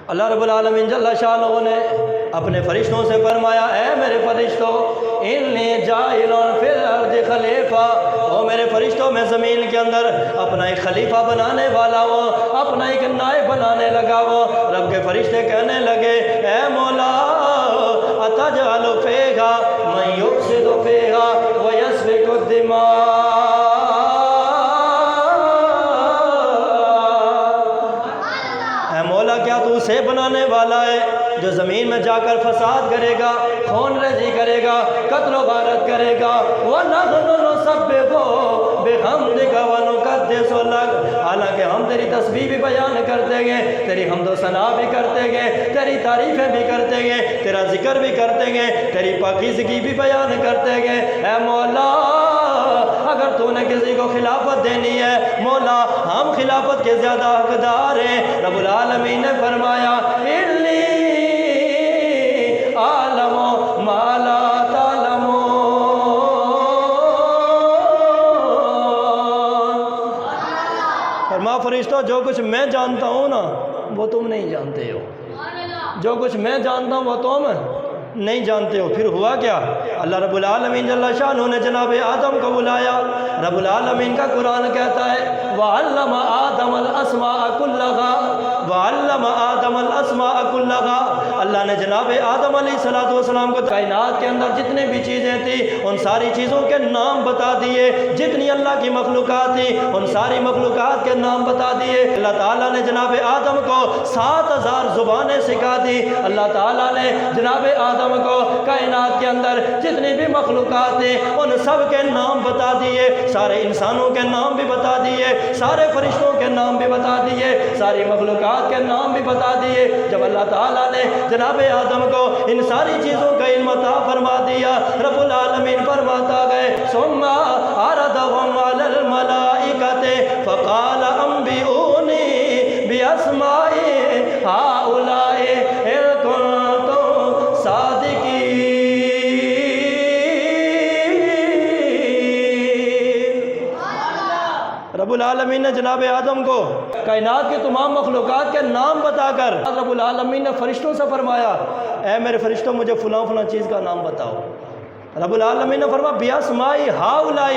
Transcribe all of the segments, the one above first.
اللہ رب العالمین جل شانہ نے اپنے فرشتوں سے فرمایا اے میرے فرشتوں انی جاعل فی الارض خلیفہ، او میرے فرشتوں میں زمین کے اندر اپنا ایک خلیفہ بنانے والا ہوں، اپنا ایک نائب بنانے لگا ہوں۔ رب کے فرشتے کہنے لگے اے مولا اتجعل فیہا من یفسد فیہا ویسفک الدماء، کیا تو اسے بنانے والا ہے جو زمین میں جا کر فساد کرے گا، خون ریزی کرے گا، قتل و غارت کرے گا؟ وَنَحْنُ نُسَبِّحُ بِحَمْدِكَ وَنُقَدِّسُ لَكَ، حالانکہ ہم تیری تسبیح بھی بیان کرتے گے، تیری حمد و ثنا بھی کرتے گے، تیری تعریفیں بھی کرتے گے، تیرا ذکر بھی کرتے گے، تیری پاکیزگی بھی بیان کرتے گے۔ اے مولا اگر تو نے کسی کو خلافت دینی ہے مولا ہم خلافت کے زیادہ حقدار ہیں۔ رب العالمین نے فرمایا انی اعلم ما لا تعلمون، فرما فرشتوں جو کچھ میں جانتا ہوں نا وہ تم نہیں جانتے ہو، جو کچھ میں جانتا ہوں وہ تم نہیں جانتے ہو۔ پھر ہوا کیا؟ اللہ رب العالمین جل شانہ نے جناب آدم کو بلایا۔ رب العالمین کا قرآن کہتا ہے وَعَلَّمَ آدَمَ الْأَسْمَاءَ كُلَّهَا، وَعَلَّمَ آدَمَ الْأَسْمَاءَ كُلَّهَا، اللہ نے جناب آدم علیہ السلام کو کائنات کے اندر جتنے بھی چیزیں تھیں ان ساری چیزوں کے نام بتا دیے، جتنی اللہ کی مخلوقات تھی ان ساری مخلوقات کے نام بتا دیے۔ اللہ تعالیٰ نے جناب آدم کو 7000 زبانیں سکھا دی۔ اللہ تعالیٰ نے جناب آدم کو کائنات کے اندر جتنی بھی مخلوقات تھیں ان سب کے نام بتا دیے، سارے انسانوں کے نام بھی بتا دیے، سارے فرشتوں کے نام بھی بتا دیے، ساری مخلوقات کے نام بھی بتا دیے۔ جب اللہ تعالیٰ نے جناب آدم کو ان ساری چیزوں کا علم عطا فرما دیا، رب العالمین فرماتا گئے ثم عرضهم على الملائکۃ فقال انبئونی باسماء هؤلاء ان کنتم صادقین۔ رب العالمین نے جناب آدم کو کائنات کی تمام مخلوقات کے نام بتا کر رب العالمین نے فرشتوں سے فرمایا اے میرے فرشتوں مجھے فلاں فلاں چیز کا نام بتاؤ۔ رب العالمین نے فرمایا بیاسماء ہؤلاء،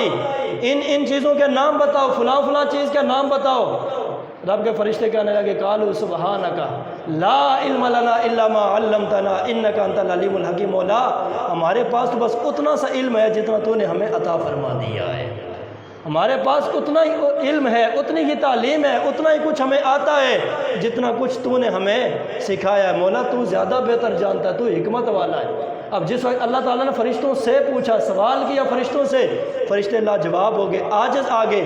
ان چیزوں کے نام بتاؤ، فلاں فلاں چیز کے نام بتاؤ۔ رب کے فرشتے کہنے لگے قالوا سبحانک لا علم لنا الا ما علمتنا انک انت العلیم الحکیم، مولا ہمارے پاس تو بس اتنا سا علم ہے جتنا تو نے ہمیں عطا فرما دیا ہے، ہمارے پاس اتنا ہی علم ہے، اتنی ہی تعلیم ہے، اتنا ہی کچھ ہمیں آتا ہے جتنا کچھ تو نے ہمیں سکھایا ہے۔ مولا تو زیادہ بہتر جانتا ہے، تو حکمت والا ہے۔ اب جس وقت اللہ تعالیٰ نے فرشتوں سے پوچھا، سوال کیا فرشتوں سے، فرشتے لاجواب ہو گئے، عاجز آگے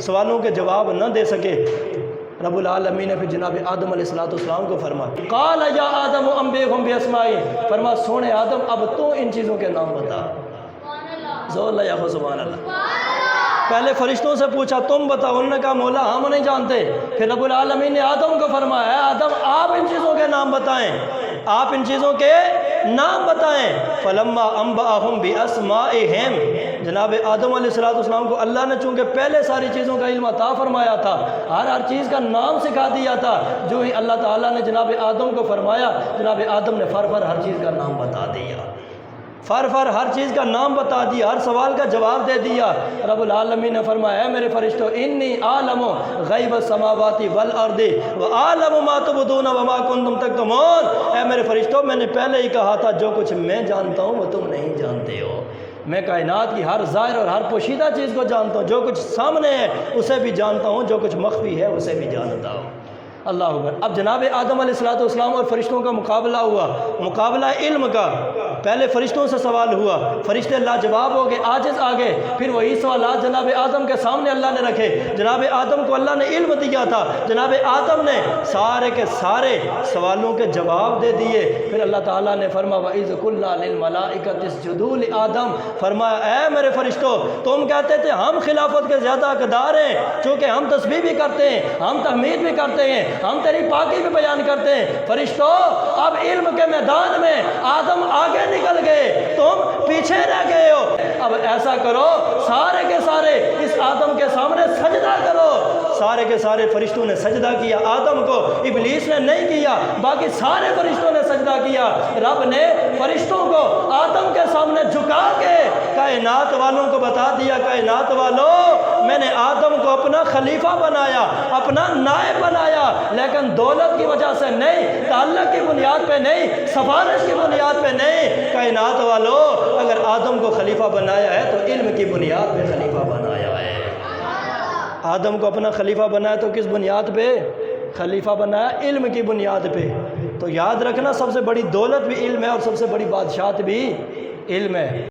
سوالوں کے جواب نہ دے سکے۔ رب العالمین نے پھر جناب آدم علیہ السلام کو فرمایا قال یا آدم انبئہم باسمائہم، فرما سونے آدم اب تو ان چیزوں کے نام بتا۔ زور لیا ہو سبحان اللہ۔ پہلے فرشتوں سے پوچھا تم بتاؤ، انہوں نے کہا مولا ہم نہیں جانتے۔ پھر رب العالمین نے آدم کو فرمایا اے آدم آپ ان چیزوں کے نام بتائیں، آپ ان چیزوں کے نام بتائیں۔ فلما انبأہم باسمائہم، جناب آدم علیہ السلام کو اللہ نے چونکہ پہلے ساری چیزوں کا علم عطا فرمایا تھا، ہر چیز کا نام سکھا دیا تھا، جو ہی اللہ تعالیٰ نے جناب آدم کو فرمایا، جناب آدم نے فر ہر چیز کا نام بتا دیا، فر ہر چیز کا نام بتا دیا، ہر سوال کا جواب دے دیا۔ رب العالمین نے فرمایا اے میرے فرشتوں انی عالم غیب السماوات والارض وعالم ما تبدون وما کنتم تکتمون، اے میرے فرشتوں میں نے پہلے ہی کہا تھا جو کچھ میں جانتا ہوں وہ تم نہیں جانتے ہو۔ میں کائنات کی ہر ظاہر اور ہر پوشیدہ چیز کو جانتا ہوں، جو کچھ سامنے ہے اسے بھی جانتا ہوں، جو کچھ مخفی ہے اسے بھی جانتا ہوں۔ اللہ اکبر۔ اب جناب آدم علیہ السلام اور فرشتوں کا مقابلہ ہوا، مقابلہ علم کا۔ پہلے فرشتوں سے سوال ہوا، فرشتے لاجواب ہو گئے، عاجز آ گئے، پھر وہی سوالات جناب آدم کے سامنے اللہ نے رکھے۔ جناب آدم کو اللہ نے علم دیا تھا، جناب آدم نے سارے کے سارے سوالوں کے جواب دے دیے۔ پھر اللہ تعالیٰ نے فرمایا وَإِذْ قُلْنَا لِلْمَلَائِكَةِ اسْجُدُوا لِآدَمَ، فرمایا اے میرے فرشتوں تم کہتے تھے ہم خلافت کے زیادہ حقدار ہیں، چونکہ ہم تسبیح بھی کرتے ہیں، ہم تحمید بھی کرتے ہیں، ہم تیری پاکی بھی بیان کرتے ہیں۔ فرشتوں اب علم کے میدان میں آدم آگے نکل گئے، تم پیچھے رہ گئے ہو۔ اب ایسا کرو سارے کے سارے اس آدم کے سامنے سجدہ کرو، سارے کے سارے فرشتوں نے سجدہ کیا، آدم کو ابلیس نے نہیں کیا، باقی سارے فرشتوں نے سجدہ کیا۔ رب نے فرشتوں کو آدم کے سامنے جھکا کے کائنات والوں کو بتا دیا، کائنات والوں میں نے آدم کو اپنا خلیفہ بنایا، اپنا نائب بنایا، لیکن دولت کی وجہ سے نہیں، تعلق کی بنیاد پہ نہیں، سفارش کی بنیاد پہ نہیں۔ کائنات والوں اگر آدم کو خلیفہ بنایا ہے تو علم کی بنیاد پہ خلیفہ بنایا ہے۔ آدم کو اپنا خلیفہ بنایا تو کس بنیاد پہ خلیفہ بنایا؟ علم کی بنیاد پہ۔ تو یاد رکھنا سب سے بڑی دولت بھی علم ہے اور سب سے بڑی بادشاہت بھی علم ہے۔